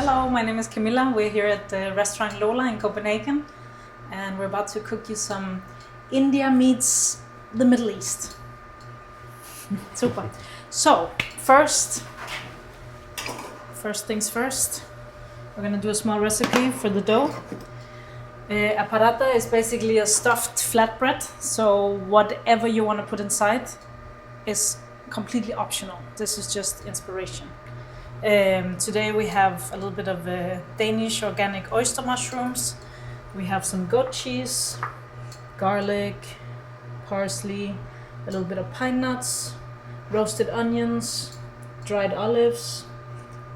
Hello, my name is Camilla. We're here at the restaurant Lola in Copenhagen, and we're about to cook you some India meets the Middle East. Super. So, first things first, we're gonna do a small recipe for the dough. A paratha is basically a stuffed flatbread, so whatever you want to put inside is completely optional. This is just inspiration. Today we have a little bit of Danish organic oyster mushrooms. We have some goat cheese, garlic, parsley, a little bit of pine nuts, roasted onions, dried olives,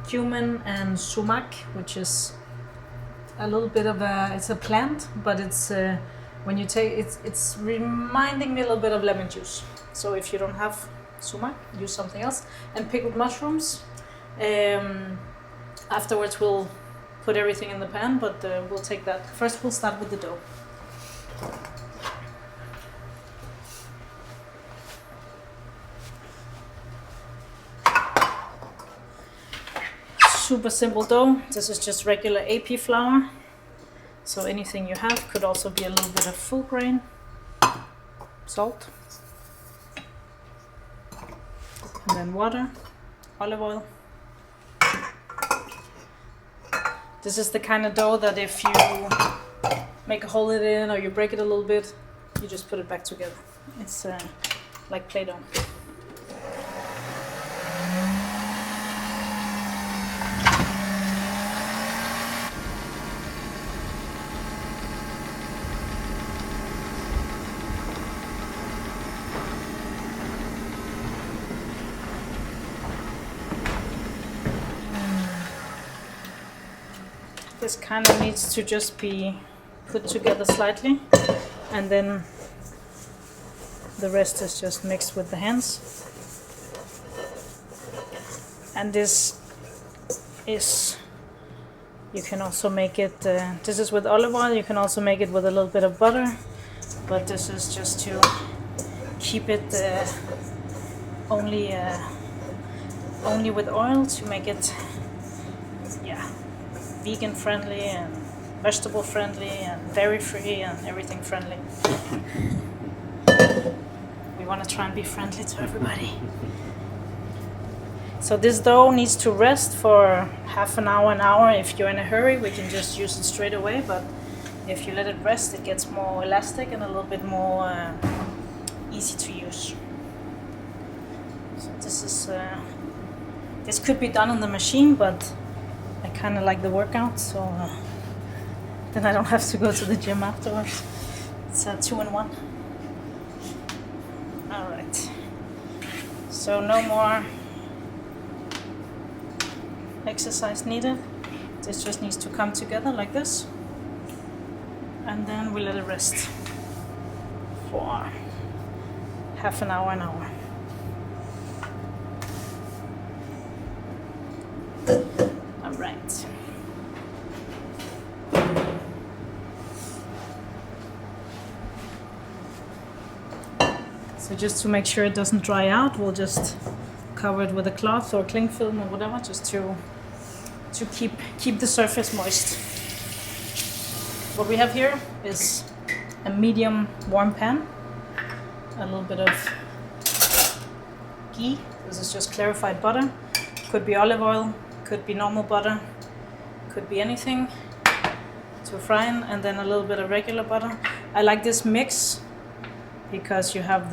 cumin, and sumac, which is a little bit of it's a plant, but it's when you take it's reminding me a little bit of lemon juice. So if you don't have sumac, use something else. And pickled mushrooms. Afterwards we'll put everything in the pan, but we'll take that. First we'll start with the dough. Super simple dough. This is just regular AP flour. So anything you have, could also be a little bit of full grain, salt, and then water, olive oil. This is the kind of dough that if you make a hole in it or you break it a little bit, you just put it back together. It's like Play-Doh. This kind of needs to just be put together slightly, and then the rest is just mixed with the hands. And this is, you can also make it, this is with olive oil, you can also make it with a little bit of butter, but this is just to keep it only with oil, to make it, yeah, vegan friendly and vegetable friendly and dairy free and everything friendly. We want to try and be friendly to everybody. So this dough needs to rest for half an hour. If you're in a hurry, we can just use it straight away, but if you let it rest, it gets more elastic and a little bit more easy to use. So this is this could be done in the machine, but I kind of like the workout, so then I don't have to go to the gym afterwards. It's a 2-in-1. All right. So no more exercise needed. This just needs to come together like this, and then we let it rest for half an hour. Right. So just to make sure it doesn't dry out, we'll just cover it with a cloth or cling film or whatever, just to keep the surface moist. What we have here is a medium warm pan, a little bit of ghee. This is just clarified butter. Could be olive oil, could be normal butter, could be anything to fry in, and then a little bit of regular butter. I like this mix because you have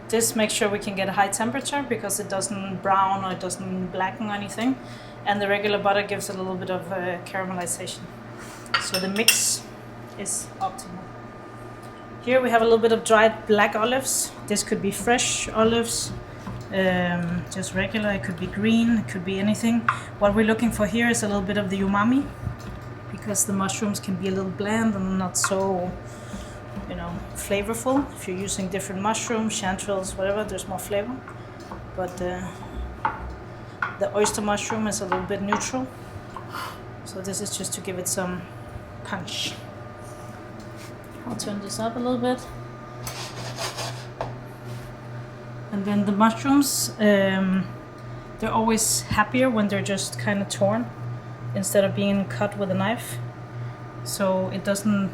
this makes sure we can get a high temperature because it doesn't brown or it doesn't blacken or anything, and the regular butter gives it a little bit of caramelization. So the mix is optimal. Here we have a little bit of dried black olives. This could be fresh olives, just regular, it could be green, it could be anything. What we're looking for here is a little bit of the umami, because the mushrooms can be a little bland and not so, flavorful. If you're using different mushrooms, chanterelles, whatever, there's more flavor. But the oyster mushroom is a little bit neutral. So this is just to give it some punch. I'll turn this up a little bit. And then the mushrooms, they're always happier when they're just kind of torn instead of being cut with a knife. So it doesn't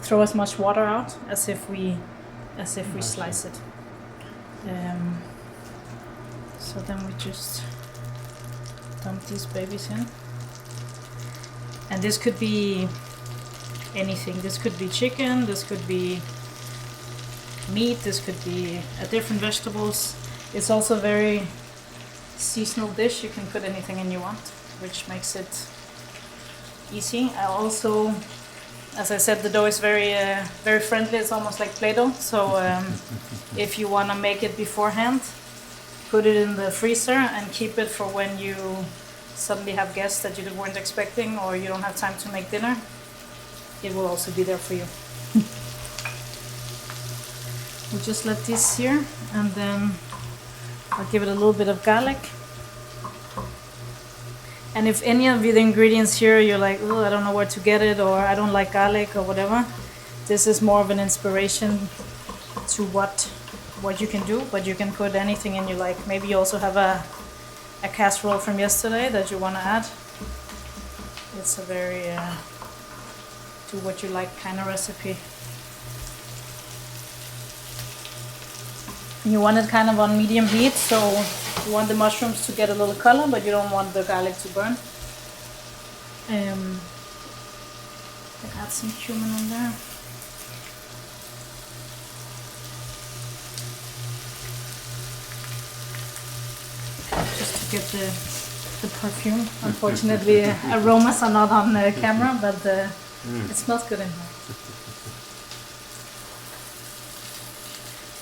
throw as much water out as if we slice it. So then we just dump these babies in. And this could be anything. This could be chicken, this could be meat, this could be different vegetables. It's also a very seasonal dish. You can put anything in you want, which makes it easy. I also, as I said, the dough is very friendly. It's almost like Play-Doh. So if you want to make it beforehand, put it in the freezer and keep it for when you suddenly have guests that you weren't expecting, or you don't have time to make dinner. It will also be there for you. We'll just let this sear, and then I'll give it a little bit of garlic. And if any of the ingredients here you're like, oh, I don't know where to get it, or I don't like garlic or whatever, this is more of an inspiration to what you can do, but you can put anything in you like. Maybe you also have a casserole from yesterday that you want to add. It's a very do what you like kind of recipe. You want it kind of on medium heat, so you want the mushrooms to get a little color, but you don't want the garlic to burn. Add some cumin in there. Just to get the perfume. Unfortunately, aromas are not on camera, but it smells good in here.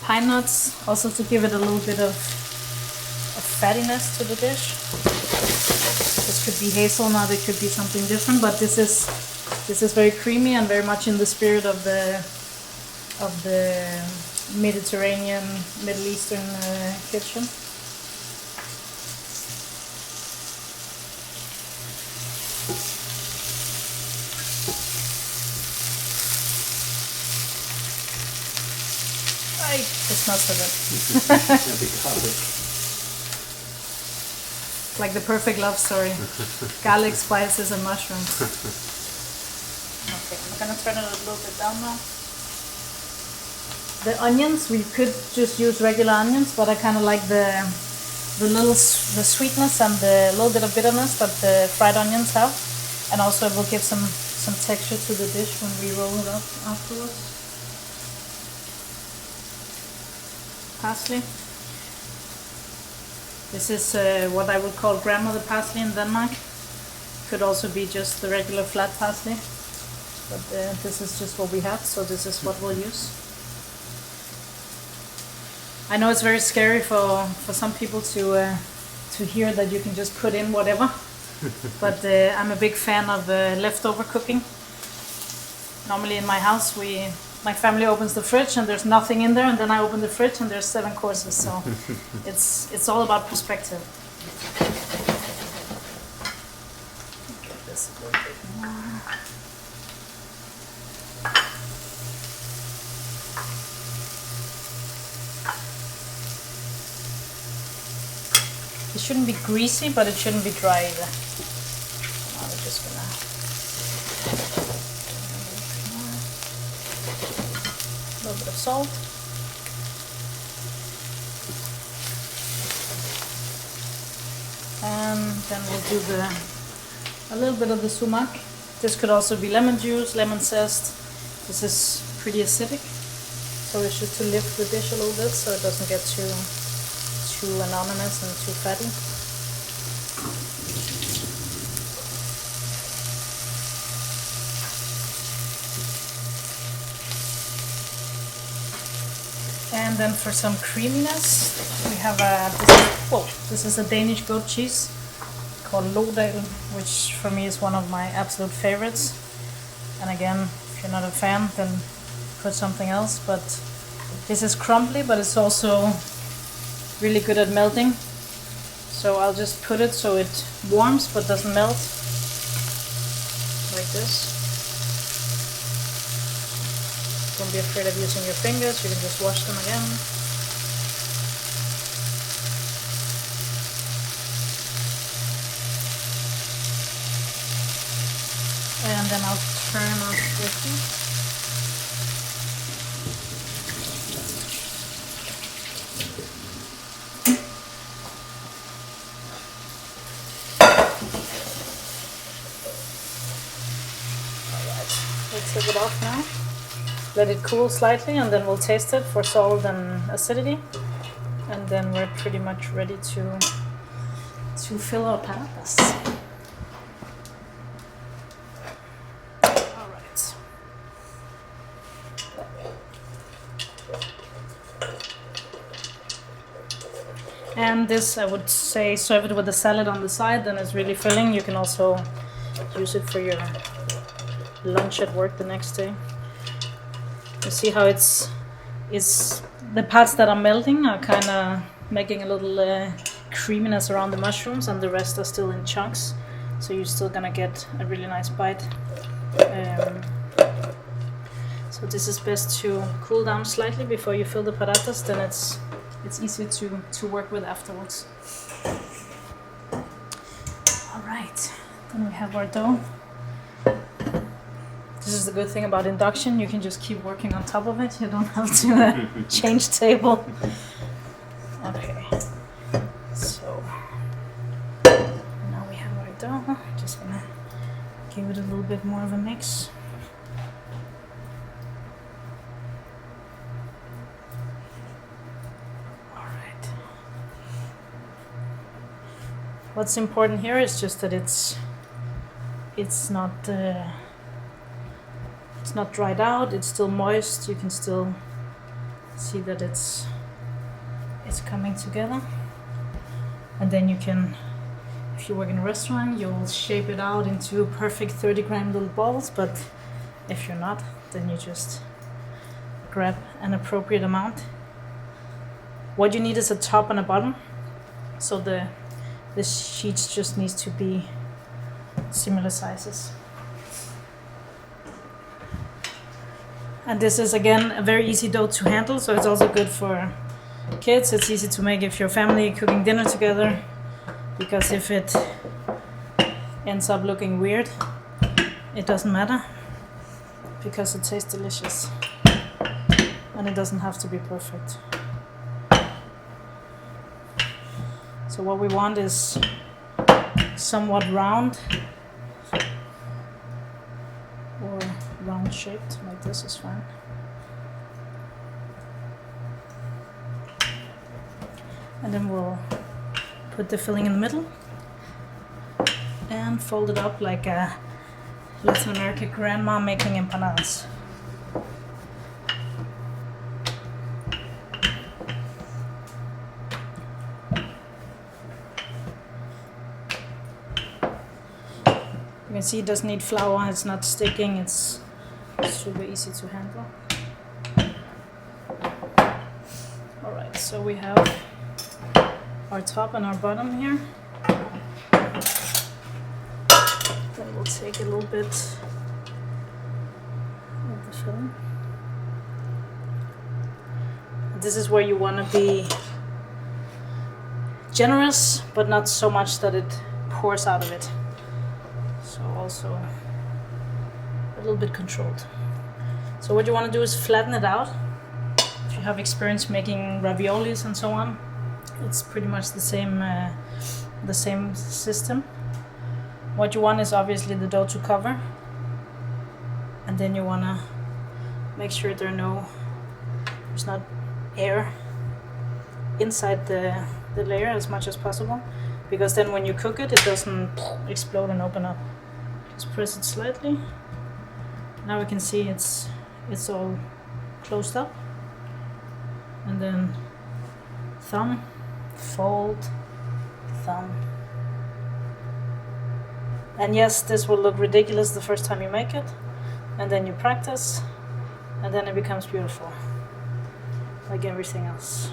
Pine nuts, also to give it a little bit of fattiness to the dish. This could be hazelnut, it could be something different, but this is very creamy and very much in the spirit of the Mediterranean, Middle Eastern kitchen. It smells so good. Like the perfect love story. Garlic, spices, and mushrooms. Okay, I'm gonna turn it a little bit down now. The onions, we could just use regular onions, but I kind of like the sweetness and the little bit of bitterness that the fried onions have, and also it will give some texture to the dish when we roll it up afterwards. Parsley. This is what I would call grandmother parsley in Denmark. Could also be just the regular flat parsley, but this is just what we have, so this is what we'll use. I know it's very scary for some people to hear that you can just put in whatever, but I'm a big fan of leftover cooking. Normally in my house, my family opens the fridge and there's nothing in there, and then I open the fridge and there's 7 courses. So it's all about perspective. Get this a little bit more. It shouldn't be greasy, but it shouldn't be dry either. Now we're just gonna. A little bit of salt. And then we'll do a little bit of the sumac. This could also be lemon juice, lemon zest. This is pretty acidic, so it's just to lift the dish a little bit so it doesn't get too anonymous and too fatty. And then for some creaminess, we have this is a Danish goat cheese called Lodal, which for me is one of my absolute favorites. And again, if you're not a fan, then put something else. But this is crumbly, but it's also really good at melting. So I'll just put it so it warms but doesn't melt, like this. Don't be afraid of using your fingers, you can just wash them again. And then I'll turn off the heat. We'll take it off now. Let it cool slightly and then we'll taste it for salt and acidity. And then we're pretty much ready to fill our paratas. Alright. And this, I would say, serve it with a salad on the side, then it's really filling. You can also use it for your lunch at work the next day. You see how it's the parts that are melting are kind of making a little creaminess around the mushrooms, and the rest are still in chunks, so you're still gonna get a really nice bite. So this is best to cool down slightly before you fill the paratas, then it's easier to work with afterwards. Alright, then we have our dough. This is the good thing about induction, you can just keep working on top of it, you don't have to change table. Okay, so now we have our dough. Just gonna give it a little bit more of a mix. Alright. What's important here is just that it's not dried out, it's still moist, you can still see that it's coming together. And then you can, if you work in a restaurant, you'll shape it out into perfect 30-gram little balls, but if you're not, then you just grab an appropriate amount. What you need is a top and a bottom, so the sheets just needs to be similar sizes. And this is again a very easy dough to handle, so it's also good for kids. It's easy to make if your family cooking dinner together, because if it ends up looking weird, it doesn't matter, because it tastes delicious and it doesn't have to be perfect. So what we want is somewhat round or round shaped, like this is fine. And then we'll put the filling in the middle and fold it up like a Latin American grandma making empanadas. You can see it doesn't need flour, it's not sticking, it's super easy to handle. Alright, so we have our top and our bottom here. Then we'll take a little bit of the filling. This is where you want to be generous, but not so much that it pours out of it. So also a little bit controlled. So what you want to do is flatten it out. If you have experience making raviolis and so on, it's pretty much the same system. What you want is obviously the dough to cover, and then you want to make sure there's not air inside the layer as much as possible, because then when you cook it, it doesn't explode and open up. Just press it slightly. Now we can see it's all closed up, and then thumb, fold, thumb. And yes, this will look ridiculous the first time you make it, and then you practice, and then it becomes beautiful, like everything else.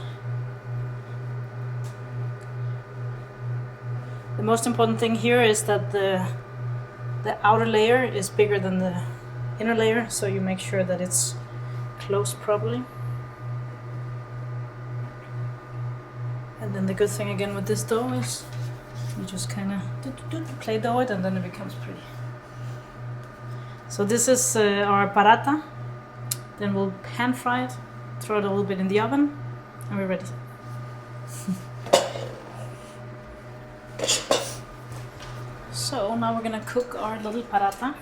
The most important thing here is that the outer layer is bigger than the inner layer, so you make sure that it's closed properly. And then the good thing again with this dough is you just kind of play dough it, and then it becomes pretty. So this is our paratha. Then we'll pan fry it, throw it a little bit in the oven, and we're ready. So now we're gonna cook our little paratha.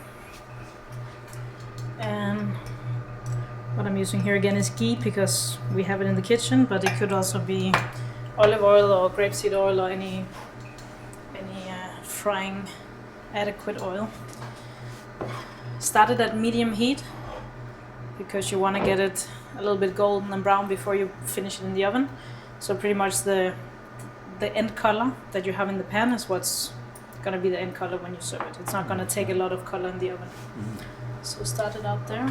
And what I'm using here again is ghee because we have it in the kitchen, but it could also be olive oil or grapeseed oil or any frying adequate oil. Start it at medium heat because you want to get it a little bit golden and brown before you finish it in the oven. So pretty much the end color that you have in the pan is what's going to be the end color when you serve it. It's not going to take a lot of color in the oven. So start it out there.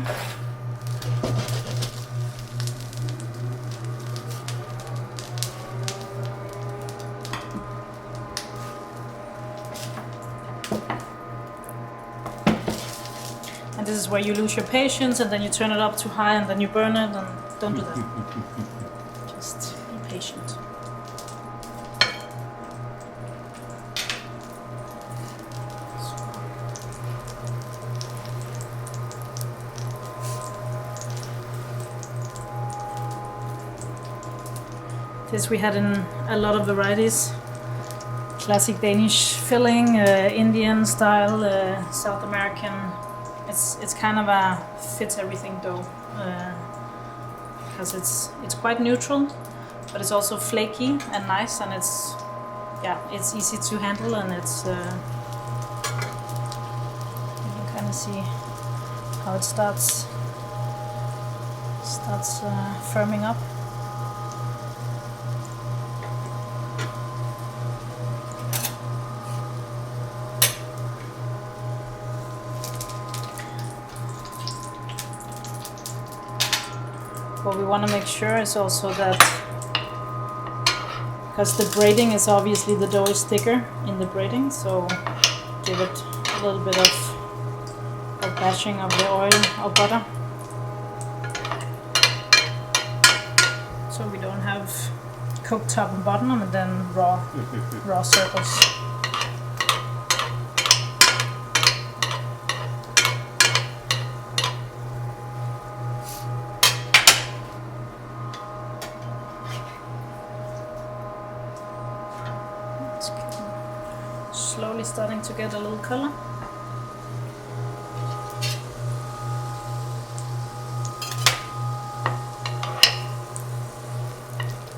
And this is where you lose your patience and then you turn it up too high and then you burn it, and don't do that. Just be patient. This we had in a lot of varieties. Classic Danish filling, Indian style, South American. It's kind of a fits everything dough because it's quite neutral, but it's also flaky and nice, and it's easy to handle, and it's you can kind of see how it starts firming up. What we want to make sure is also that, because the braiding is obviously, the dough is thicker in the braiding, so give it a little bit of bashing of the oil or butter, so we don't have cooked top and bottom and then raw circles. Slowly starting to get a little color.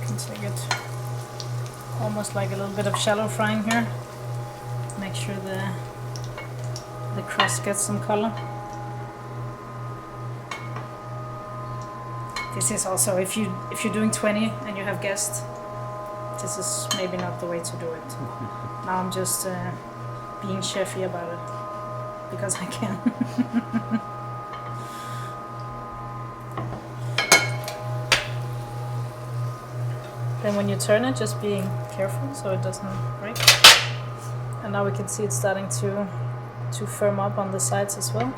You can take it almost like a little bit of shallow frying here. Make sure the crust gets some color. This is also, if you're doing 20 and you have guests, this is maybe not the way to do it. Now I'm just being chefy about it because I can. Then when you turn it, just being careful so it doesn't break. And now we can see it's starting to firm up on the sides as well.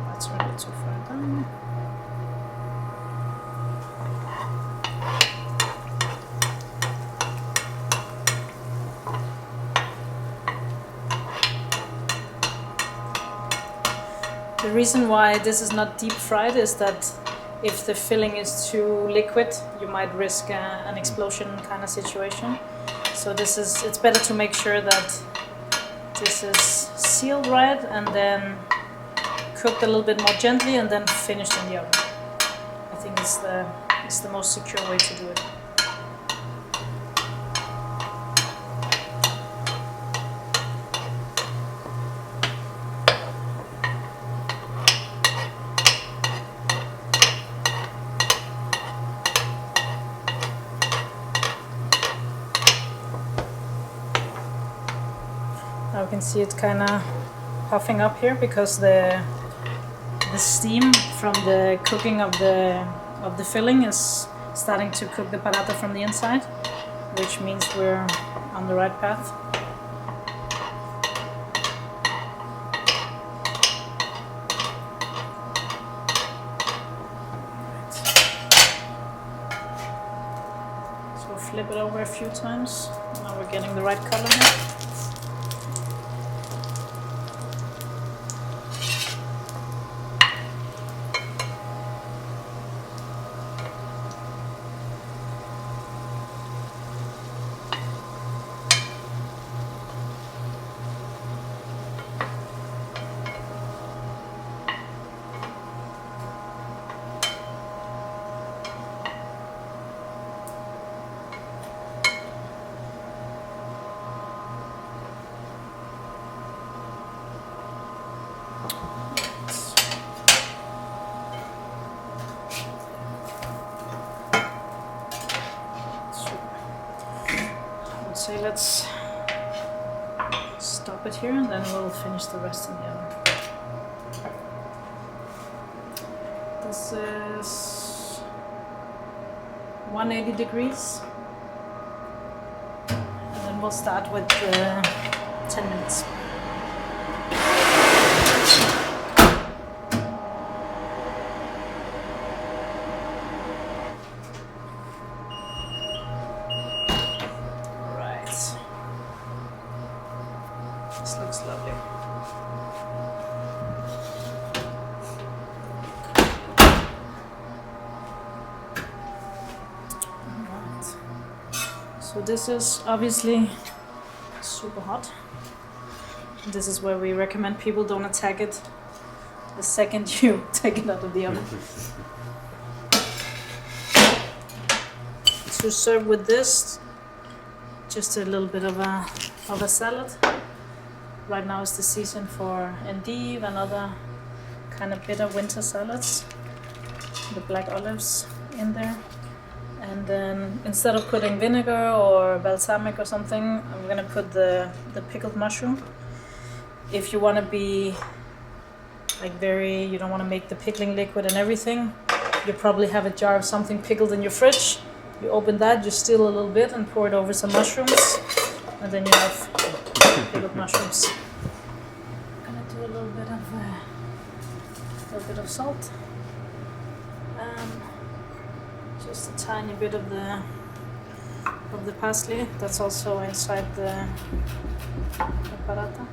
That's really too far down. The reason why this is not deep fried is that if the filling is too liquid, you might risk an explosion kind of situation. So it's better to make sure that this is sealed right and then cooked a little bit more gently and then finished in the oven. I think it's the most secure way to do it. Now you can see it's kind of puffing up here because the steam from the cooking of the filling is starting to cook the paratha from the inside, which means we're on the right path. So flip it over a few times. Now we're getting the right color here. say let's stop it here and then we'll finish the rest in the oven. This is 180 degrees. And then we'll start with 10 minutes. This looks lovely. Alright. So this is obviously super hot. This is where we recommend people don't attack it the second you take it out of the oven. To serve with this, just a little bit of a salad. Right now is the season for endive and other kind of bitter winter salads. The black olives in there. And then instead of putting vinegar or balsamic or something, I'm gonna put the pickled mushroom. If you wanna be like you don't wanna make the pickling liquid and everything, you probably have a jar of something pickled in your fridge. You open that, you steal a little bit and pour it over some mushrooms. And then you have pickled mushrooms. I'm gonna do a little bit of salt, just a tiny bit of the parsley. That's also inside the paratha.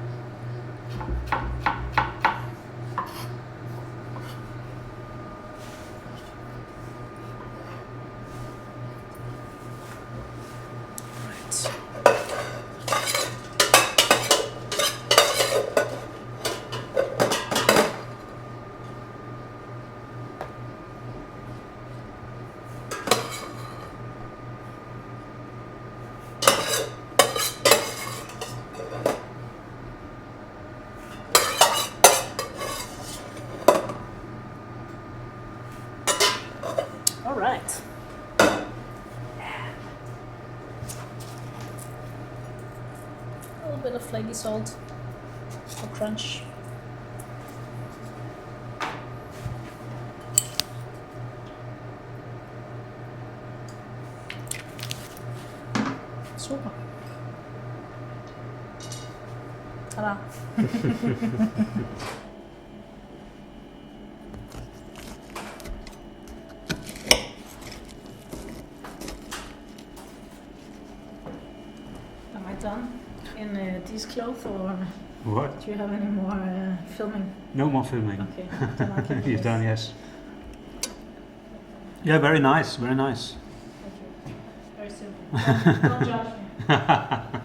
All right. A little bit of flaky salt for crunch. Super. Ta-da. Am I done in these clothes, or What? do you have any more filming? No more filming. Okay, then I'll keep You've this. done, yes. Yeah, very nice, very nice. Thank you. Very simple. Don't judge me.